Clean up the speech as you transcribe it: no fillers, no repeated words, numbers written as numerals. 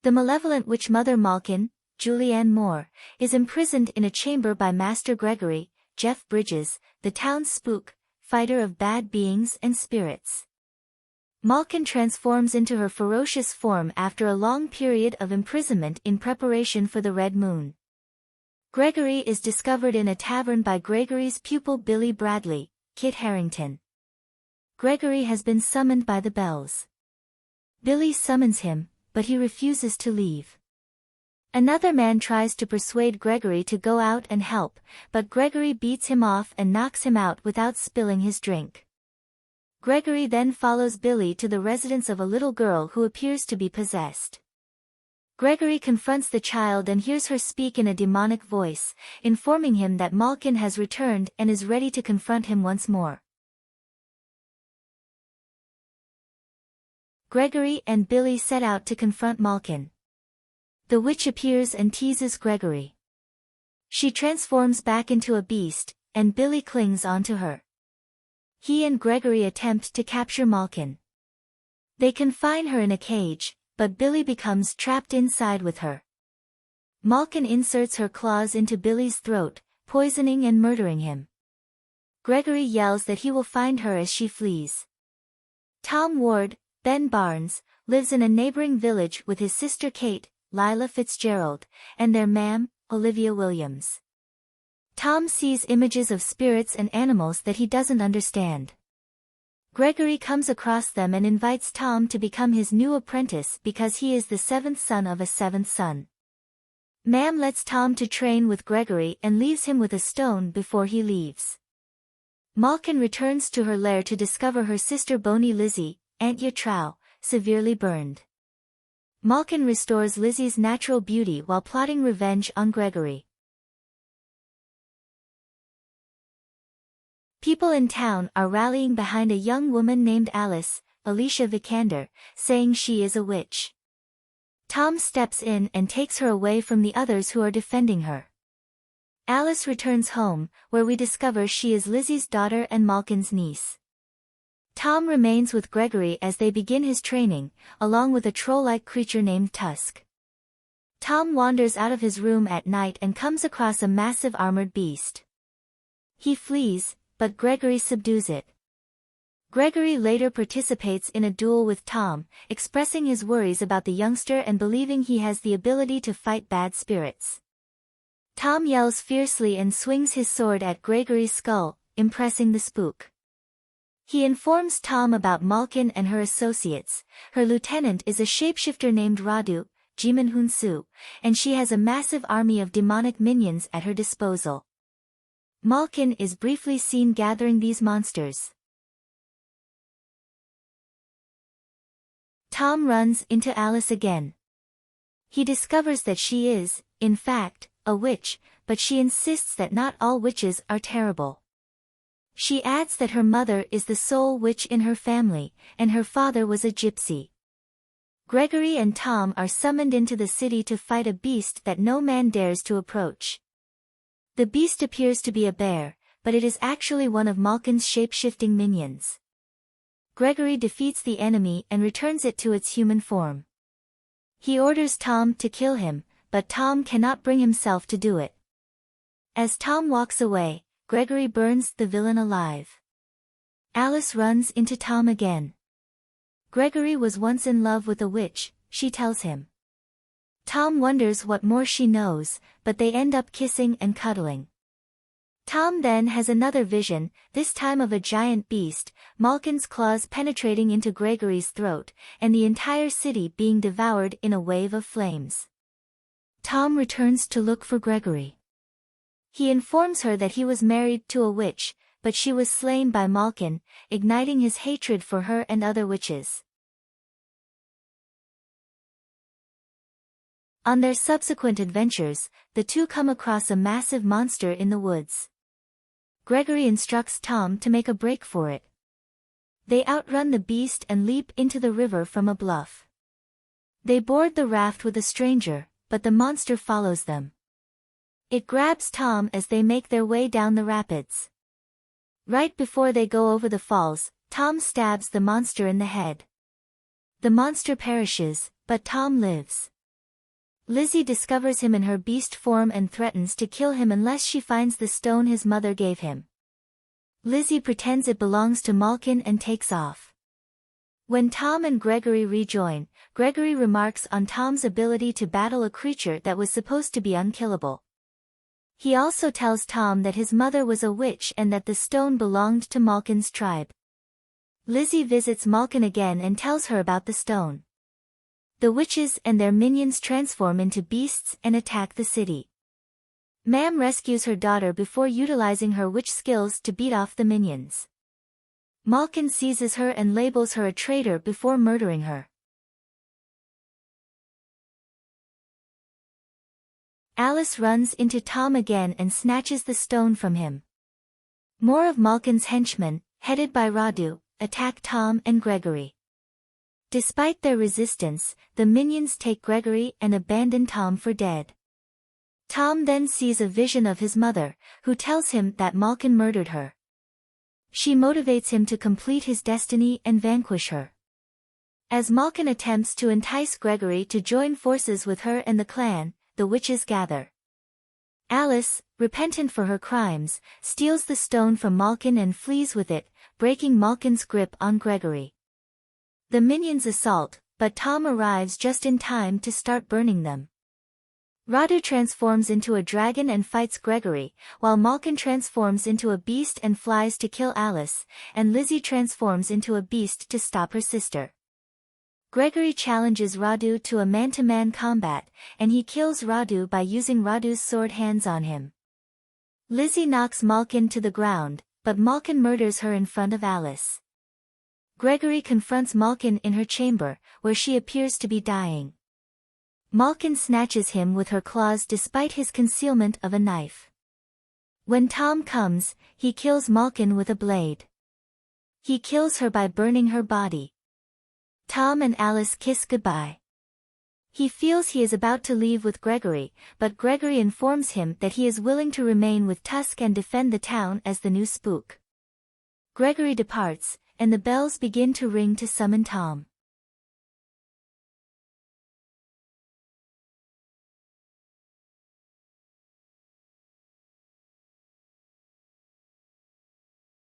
The malevolent witch mother Malkin, Julianne Moore, is imprisoned in a chamber by Master Gregory, Jeff Bridges, the town's spook, fighter of bad beings and spirits. Malkin transforms into her ferocious form after a long period of imprisonment in preparation for the Red Moon. Gregory is discovered in a tavern by Gregory's pupil Billy Bradley, Kit Harington. Gregory has been summoned by the bells. Billy summons him, but he refuses to leave. Another man tries to persuade Gregory to go out and help, but Gregory beats him off and knocks him out without spilling his drink. Gregory then follows Billy to the residence of a little girl who appears to be possessed. Gregory confronts the child and hears her speak in a demonic voice, informing him that Malkin has returned and is ready to confront him once more. Gregory and Billy set out to confront Malkin. The witch appears and teases Gregory. She transforms back into a beast, and Billy clings onto her. He and Gregory attempt to capture Malkin. They confine her in a cage, but Billy becomes trapped inside with her. Malkin inserts her claws into Billy's throat, poisoning and murdering him. Gregory yells that he will find her as she flees. Tom Ward, Ben Barnes, lives in a neighboring village with his sister Kate, Lila Fitzgerald, and their ma'am, Olivia Williams. Tom sees images of spirits and animals that he doesn't understand. Gregory comes across them and invites Tom to become his new apprentice because he is the seventh son of a seventh son. Ma'am lets Tom to train with Gregory and leaves him with a stone before he leaves. Malkin returns to her lair to discover her sister Boney Lizzie, Aunt Yatrow, severely burned. Malkin restores Lizzie's natural beauty while plotting revenge on Gregory. People in town are rallying behind a young woman named Alice, Alicia Vikander, saying she is a witch. Tom steps in and takes her away from the others who are defending her. Alice returns home, where we discover she is Lizzie's daughter and Malkin's niece. Tom remains with Gregory as they begin his training, along with a troll-like creature named Tusk. Tom wanders out of his room at night and comes across a massive armored beast. He flees, but Gregory subdues it. Gregory later participates in a duel with Tom, expressing his worries about the youngster and believing he has the ability to fight bad spirits. Tom yells fiercely and swings his sword at Gregory's skull, impressing the spook. He informs Tom about Malkin and her associates. Her lieutenant is a shapeshifter named Radu, Jimin Hunsu, and she has a massive army of demonic minions at her disposal. Malkin is briefly seen gathering these monsters. Tom runs into Alice again. He discovers that she is, in fact, a witch, but she insists that not all witches are terrible. She adds that her mother is the sole witch in her family, and her father was a gypsy. Gregory and Tom are summoned into the city to fight a beast that no man dares to approach. The beast appears to be a bear, but it is actually one of Malkin's shape-shifting minions. Gregory defeats the enemy and returns it to its human form. He orders Tom to kill him, but Tom cannot bring himself to do it. As Tom walks away, Gregory burns the villain alive. Alice runs into Tom again. Gregory was once in love with a witch, she tells him. Tom wonders what more she knows, but they end up kissing and cuddling. Tom then has another vision, this time of a giant beast, Malkin's claws penetrating into Gregory's throat, and the entire city being devoured in a wave of flames. Tom returns to look for Gregory. He informs her that he was married to a witch, but she was slain by Malkin, igniting his hatred for her and other witches. On their subsequent adventures, the two come across a massive monster in the woods. Gregory instructs Tom to make a break for it. They outrun the beast and leap into the river from a bluff. They board the raft with a stranger, but the monster follows them. It grabs Tom as they make their way down the rapids. Right before they go over the falls, Tom stabs the monster in the head. The monster perishes, but Tom lives. Lizzie discovers him in her beast form and threatens to kill him unless she finds the stone his mother gave him. Lizzie pretends it belongs to Malkin and takes off. When Tom and Gregory rejoin, Gregory remarks on Tom's ability to battle a creature that was supposed to be unkillable. He also tells Tom that his mother was a witch and that the stone belonged to Malkin's tribe. Lizzie visits Malkin again and tells her about the stone. The witches and their minions transform into beasts and attack the city. Mam rescues her daughter before utilizing her witch skills to beat off the minions. Malkin seizes her and labels her a traitor before murdering her. Alice runs into Tom again and snatches the stone from him. More of Malkin's henchmen, headed by Radu, attack Tom and Gregory. Despite their resistance, the minions take Gregory and abandon Tom for dead. Tom then sees a vision of his mother, who tells him that Malkin murdered her. She motivates him to complete his destiny and vanquish her. As Malkin attempts to entice Gregory to join forces with her and the clan, the witches gather. Alice, repentant for her crimes, steals the stone from Malkin and flees with it, breaking Malkin's grip on Gregory. The minions assault, but Tom arrives just in time to start burning them. Radu transforms into a dragon and fights Gregory, while Malkin transforms into a beast and flies to kill Alice, and Lizzie transforms into a beast to stop her sister. Gregory challenges Radu to a man-to-man combat, and he kills Radu by using Radu's sword hands on him. Lizzie knocks Malkin to the ground, but Malkin murders her in front of Alice. Gregory confronts Malkin in her chamber, where she appears to be dying. Malkin snatches him with her claws despite his concealment of a knife. When Tom comes, he kills Malkin with a blade. He kills her by burning her body. Tom and Alice kiss goodbye. He feels he is about to leave with Gregory, but Gregory informs him that he is willing to remain with Tusk and defend the town as the new spook. Gregory departs, and the bells begin to ring to summon Tom.